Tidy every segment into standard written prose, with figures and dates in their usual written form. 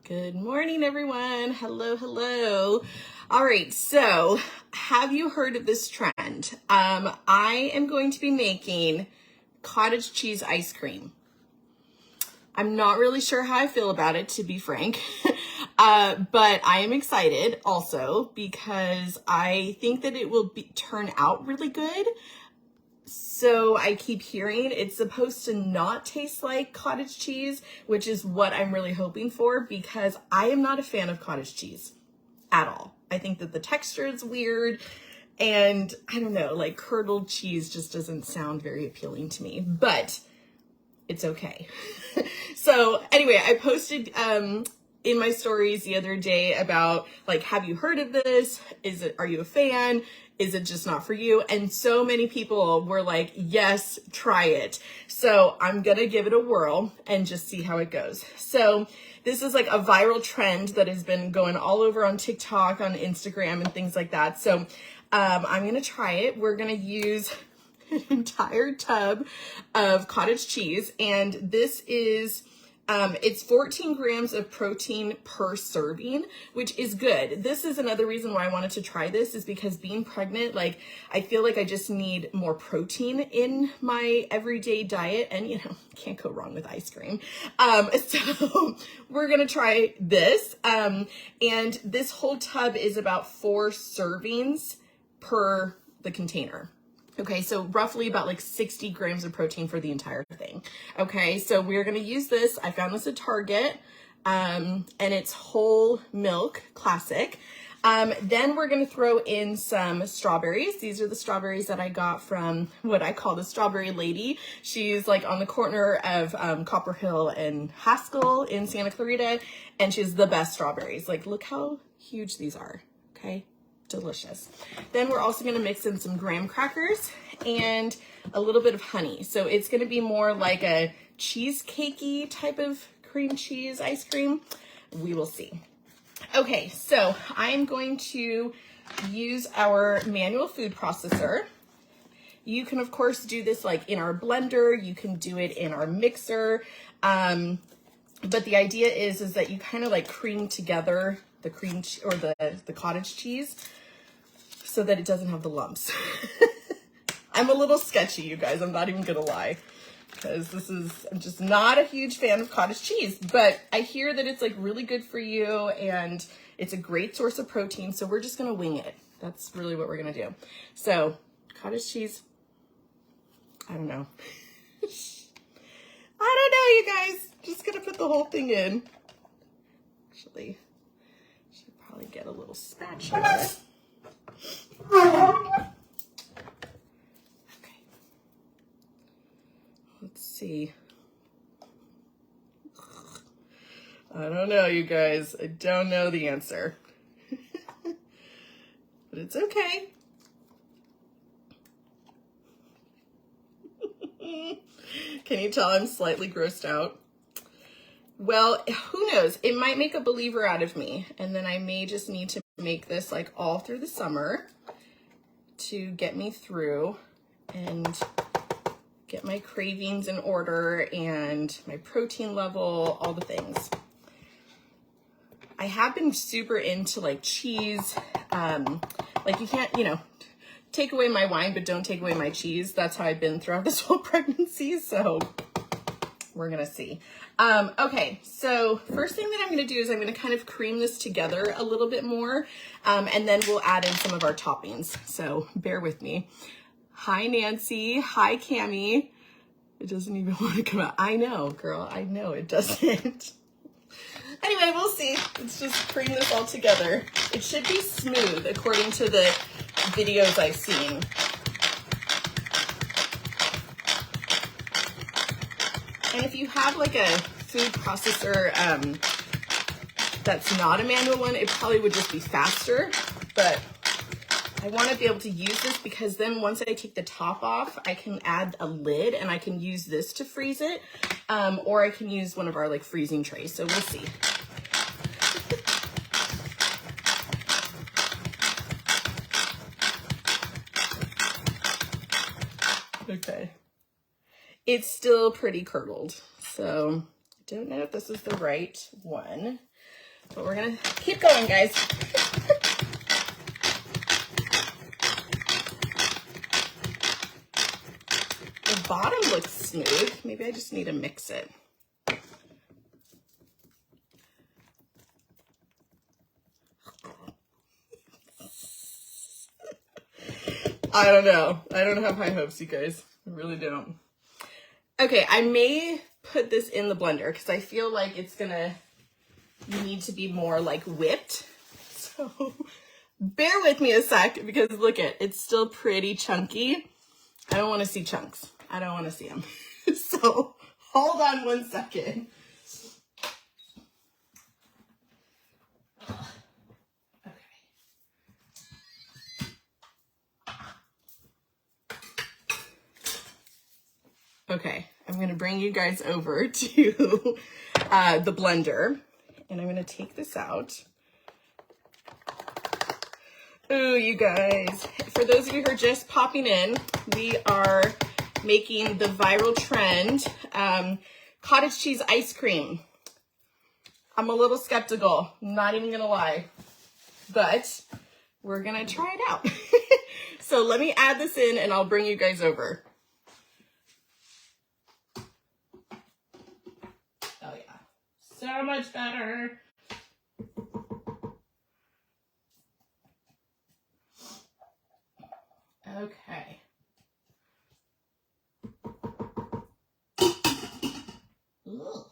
Good morning, everyone. Hello, hello. All right, so have you heard of this trend? I am going to be making cottage cheese ice cream. I'm not really sure how I feel about it, to be frank, but I am excited also because I think that it will turn out really good. So I keep hearing it's supposed to not taste like cottage cheese, which is what I'm really hoping for because I am not a fan of cottage cheese at all. I think that the texture is weird and I don't know, like curdled cheese just doesn't sound very appealing to me, but it's okay. So anyway, I posted in my stories the other day about like, have you heard of this? Are you a fan? Is it just not for you? And so many people were like, yes, try it. So I'm gonna give it a whirl and just see how it goes. So this is like a viral trend that has been going all over on TikTok, on Instagram and things like that. So I'm gonna try it. We're gonna use an entire tub of cottage cheese, and this is it's 14 grams of protein per serving, which is good. This is another reason why I wanted to try this, is because being pregnant, like I feel like I just need more protein in my everyday diet, and you know, can't go wrong with ice cream. So we're gonna try this, and this whole tub is about 4 servings per the container. Okay, so roughly about like 60 grams of protein for the entire thing. Okay, so we're gonna use this. I found this at Target, and it's whole milk, classic. Then we're gonna throw in some strawberries. These are the strawberries that I got from what I call the strawberry lady. She's like on the corner of Copper Hill and Haskell in Santa Clarita, and she's the best strawberries. Like, look how huge these are, okay? Delicious. Then we're also going to mix in some graham crackers and a little bit of honey. So it's going to be more like a cheesecakey type of cream cheese ice cream. We will see. Okay, so I'm going to use our manual food processor. You can of course do this like in our blender. You can do it in our mixer. But the idea is that you kind of like cream together the cream or the cottage cheese so that it doesn't have the lumps. I'm a little sketchy, you guys. I'm not even gonna lie, because I'm just not a huge fan of cottage cheese, but I hear that it's like really good for you and it's a great source of protein. So we're just gonna wing it. That's really what we're gonna do. So cottage cheese, I don't know. I don't know, you guys. Just gonna put the whole thing in. Actually, should probably get a little spatula. Okay. Let's see. I don't know, you guys. I don't know the answer. But it's okay. Can you tell I'm slightly grossed out? Well, who knows? It might make a believer out of me, and then I may just need to make this like all through the summer to get me through and get my cravings in order and my protein level, all the things. I have been super into like cheese. Like you can't, you know, take away my wine, but don't take away my cheese. That's how I've been throughout this whole pregnancy. So we're gonna see. Okay, so first thing that I'm gonna do is I'm gonna kind of cream this together a little bit more, and then we'll add in some of our toppings. So bear with me. Hi, Nancy. Hi, Cammie. It doesn't even want to come out. I know, girl. I know it doesn't. Anyway, we'll see. Let's just cream this all together. It should be smooth according to the videos I've seen. And if you have like a food processor that's not a manual one, it probably would just be faster. But I want to be able to use this because then once I take the top off, I can add a lid and I can use this to freeze it. Or I can use one of our like freezing trays. So we'll see. Okay. It's still pretty curdled, so I don't know if this is the right one. But we're gonna keep going, guys. The bottom looks smooth. Maybe I just need to mix it. I don't know. I don't have high hopes, you guys. I really don't. Okay, I may put this in the blender because I feel like it's gonna need to be more like whipped. So bear with me a sec because look it's still pretty chunky. I don't want to see chunks. I don't want to see them. So hold on one second. Okay, I'm gonna bring you guys over to the blender, and I'm gonna take this out. Ooh, you guys, for those of you who are just popping in, we are making the viral trend, cottage cheese ice cream. I'm a little skeptical, not even gonna lie, but we're gonna try it out. So let me add this in and I'll bring you guys over. Oh yeah, so much better. Okay. Ugh.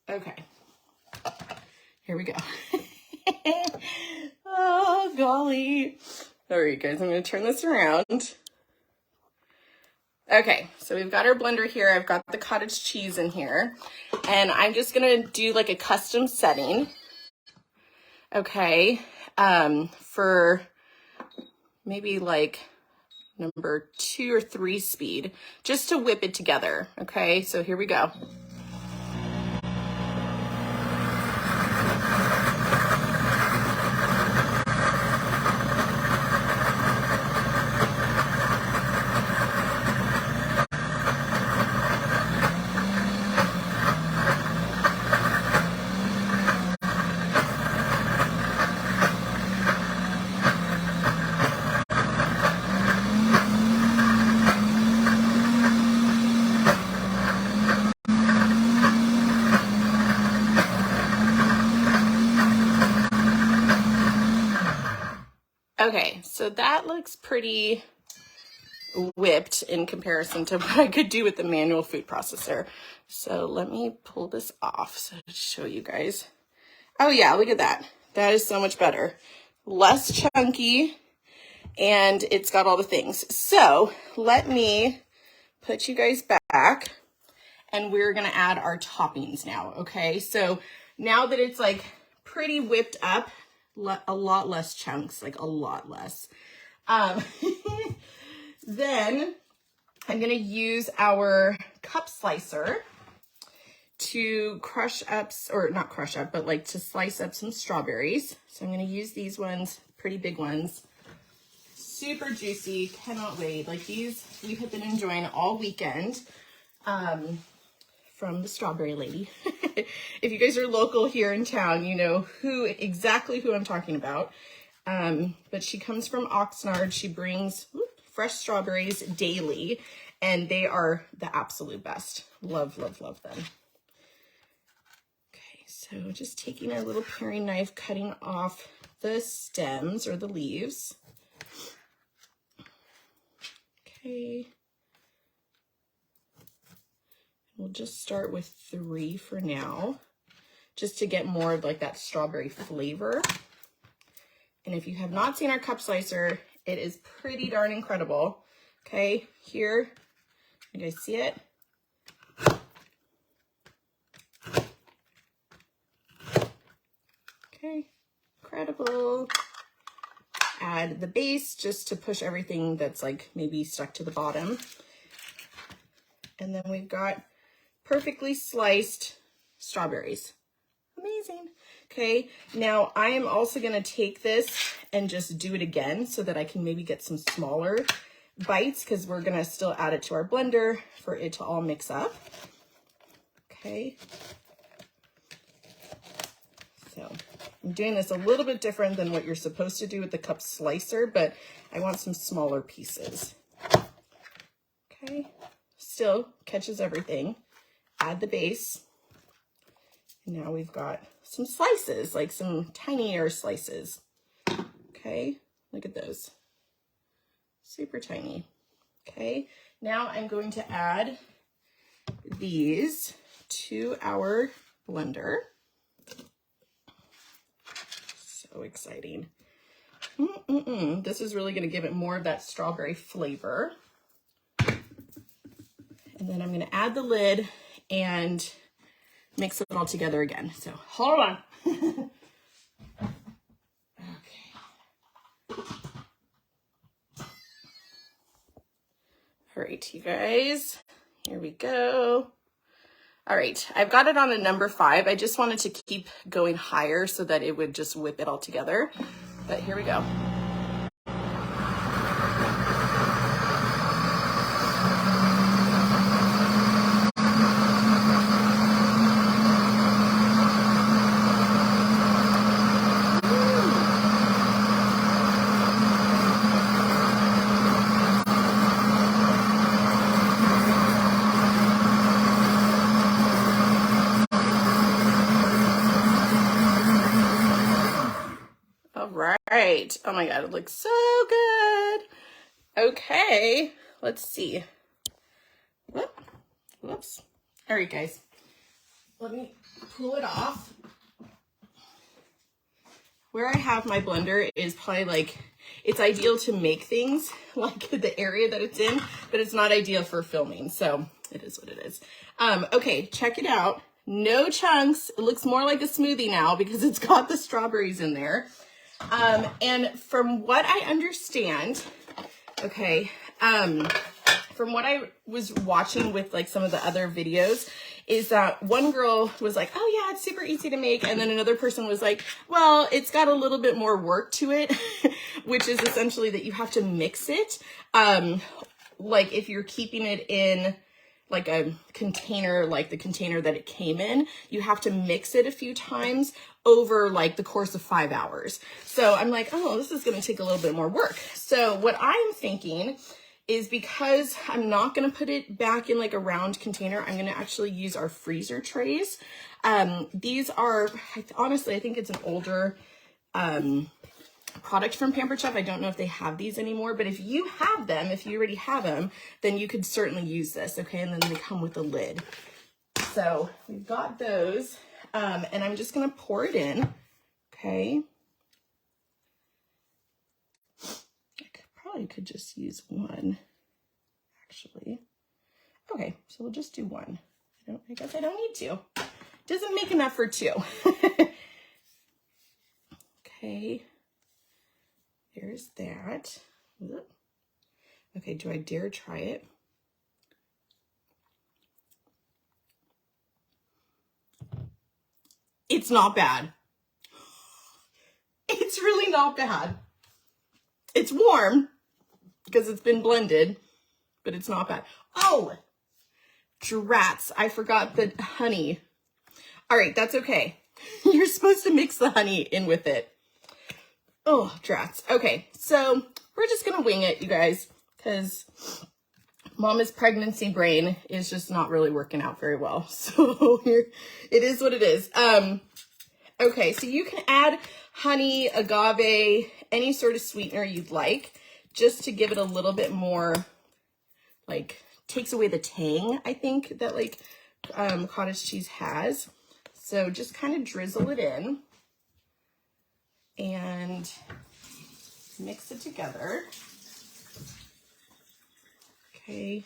Okay. Here we go. Oh, golly. All right, guys, I'm going to turn this around. Okay, so we've got our blender here. I've got the cottage cheese in here. And I'm just going to do like a custom setting. Okay, for maybe like number 2 or 3 speed, just to whip it together. Okay, so here we go. Okay, so that looks pretty whipped in comparison to what I could do with the manual food processor. So let me pull this off so to show you guys. Oh yeah, look at that. That is so much better. Less chunky, and it's got all the things. So let me put you guys back, and we're gonna add our toppings now, okay? So now that it's like pretty whipped up, a lot less chunks, like a lot less. Then I'm gonna use our cup slicer to crush up, or not crush up, but like to slice up some strawberries. So I'm gonna use these ones, pretty big ones. Super juicy, cannot wait. Like these we have been enjoying all weekend from the strawberry lady. If you guys are local here in town, you know exactly who I'm talking about. But she comes from Oxnard. She brings fresh strawberries daily, and they are the absolute best. Love, love, love them. Okay, so just taking our little paring knife, cutting off the stems or the leaves. Okay. We'll just start with 3 for now, just to get more of like that strawberry flavor. And if you have not seen our cup slicer, it is pretty darn incredible. Okay, here, you guys see it? Okay, incredible. Add the base just to push everything that's like maybe stuck to the bottom. And then we've got perfectly sliced strawberries. Amazing. Okay, now I am also gonna take this and just do it again so that I can maybe get some smaller bites, because we're gonna still add it to our blender for it to all mix up. okay? So I'm doing this a little bit different than what you're supposed to do with the cup slicer, but I want some smaller pieces. Okay, still catches everything. Add the base. And now we've got some slices, like some tinier slices. Okay, look at those. Super tiny. Okay, now I'm going to add these to our blender. So exciting. This is really going to give it more of that strawberry flavor. And then I'm going to add the lid and mix it all together again. So hold on. Okay. All right, you guys, here we go. All right, I've got it on a number 5. I just wanted to keep going higher so that it would just whip it all together. But here we go. Right. Oh my God, it looks so good. Okay, let's see. Whoops. All right, guys, let me pull it off. Where I have my blender is probably like, it's ideal to make things like the area that it's in, but it's not ideal for filming. So it is what it is. Okay, check it out. No chunks. It looks more like a smoothie now because it's got the strawberries in there. And from what I understand, okay, from what I was watching with like some of the other videos is that one girl was like, oh yeah, it's super easy to make. And then another person was like, well, it's got a little bit more work to it, which is essentially that you have to mix it. Like if you're keeping it in like a container, like the container that it came in, you have to mix it a few times over like the course of 5 hours. So I'm like, oh, this is going to take a little bit more work. So what I'm thinking is because I'm not going to put it back in like a round container, I'm going to actually use our freezer trays. These are, honestly, I think it's an older, product from Pampered Chef. I don't know if they have these anymore, but if you have them, if you already have them, then you could certainly use this, okay? And then they come with a lid. So we've got those, and I'm just gonna pour it in, okay? I probably could just use one, actually. Okay, so we'll just do one. I guess I don't need to. Doesn't make enough for 2. Okay. There's that. Okay, do I dare try it? It's not bad. It's really not bad. It's warm because it's been blended, but it's not bad. Oh, drats, I forgot the honey. All right, that's okay. You're supposed to mix the honey in with it. Oh, drats. Okay, so we're just gonna wing it, you guys, because Mama's pregnancy brain is just not really working out very well. So here, it is what it is. Okay, so you can add honey, agave, any sort of sweetener you'd like, just to give it a little bit more, like, takes away the tang, I think, that like cottage cheese has. So just kind of drizzle it in and mix it together. Okay.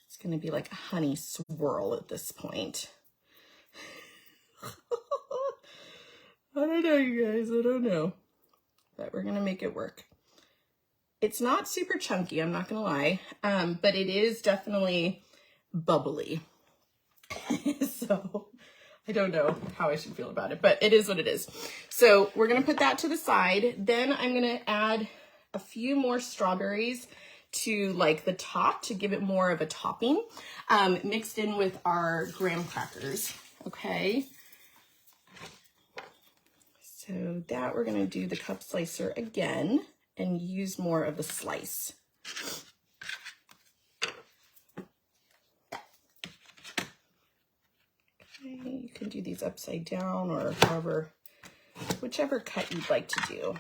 It's going to be like a honey swirl at this point. I don't know, you guys. I don't know. But we're going to make it work. It's not super chunky, I'm not going to lie. But it is definitely bubbly. So I don't know how I should feel about it, but it is what it is. So we're going to put that to the side. Then I'm going to add a few more strawberries to like the top to give it more of a topping, mixed in with our graham crackers. Okay. So that we're gonna do the cup slicer again and use more of the slice. Okay, you can do these upside down or however, whichever cut you'd like to do.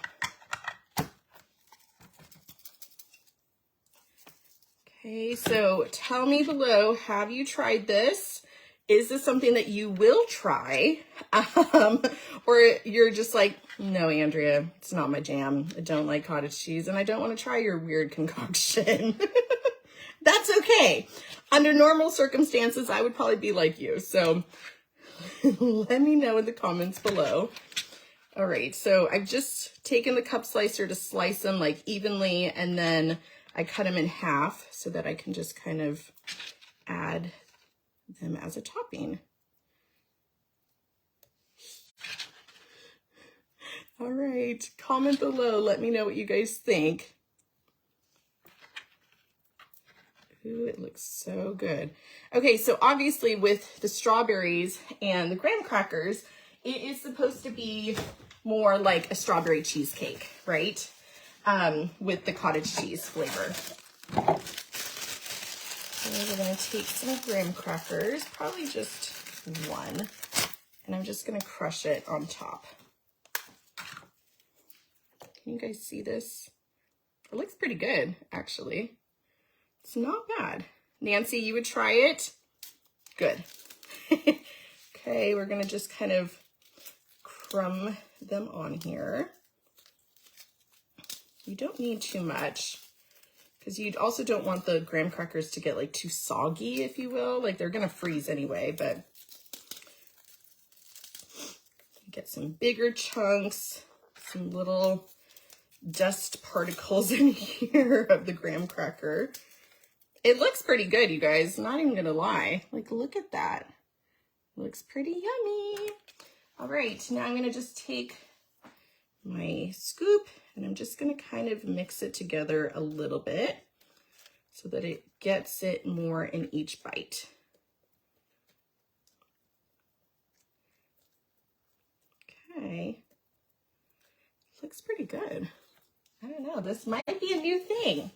Okay, so tell me below, have you tried this? Is this something that you will try? Or you're just like, no, Andrea, it's not my jam. I don't like cottage cheese and I don't want to try your weird concoction. That's okay. Under normal circumstances, I would probably be like you. So let me know in the comments below. All right, so I've just taken the cup slicer to slice them like evenly, and then I cut them in half so that I can just kind of add them as a topping. All right, comment below. Let me know what you guys think. Ooh, it looks so good. Okay, so obviously with the strawberries and the graham crackers, it is supposed to be more like a strawberry cheesecake, right? With the cottage cheese flavor. So we're gonna take some graham crackers, probably just one, and I'm just gonna crush it on top. Can you guys see this? It looks pretty good, actually. It's not bad. Nancy, you would try it? Good. Okay, we're gonna just kind of crumb them on here. You don't need too much because you also don't want the graham crackers to get like too soggy, if you will. Like they're gonna freeze anyway, but get some bigger chunks, some little dust particles in here of the graham cracker. It looks pretty good, you guys. Not even gonna lie. Like, look at that. Looks pretty yummy. All right, now I'm gonna just take my scoop and I'm just gonna kind of mix it together a little bit so that it gets it more in each bite. Okay, looks pretty good. I don't know, this might be a new thing.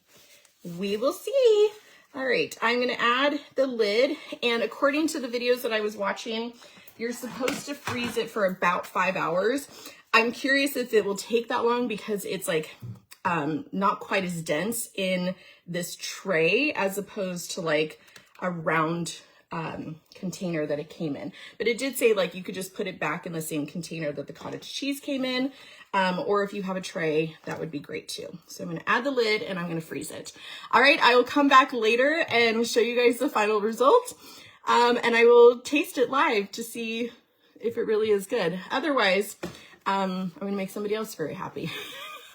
We will see. All right, I'm gonna add the lid, and according to the videos that I was watching, you're supposed to freeze it for about 5 hours. I'm curious if it will take that long because it's like not quite as dense in this tray as opposed to like a round container that it came in. But it did say like you could just put it back in the same container that the cottage cheese came in. Or if you have a tray, that would be great too. So I'm gonna add the lid and I'm gonna freeze it. All right, I will come back later and show you guys the final result. And I will taste it live to see if it really is good. Otherwise, I'm gonna make somebody else very happy.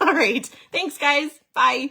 All right, thanks guys, bye.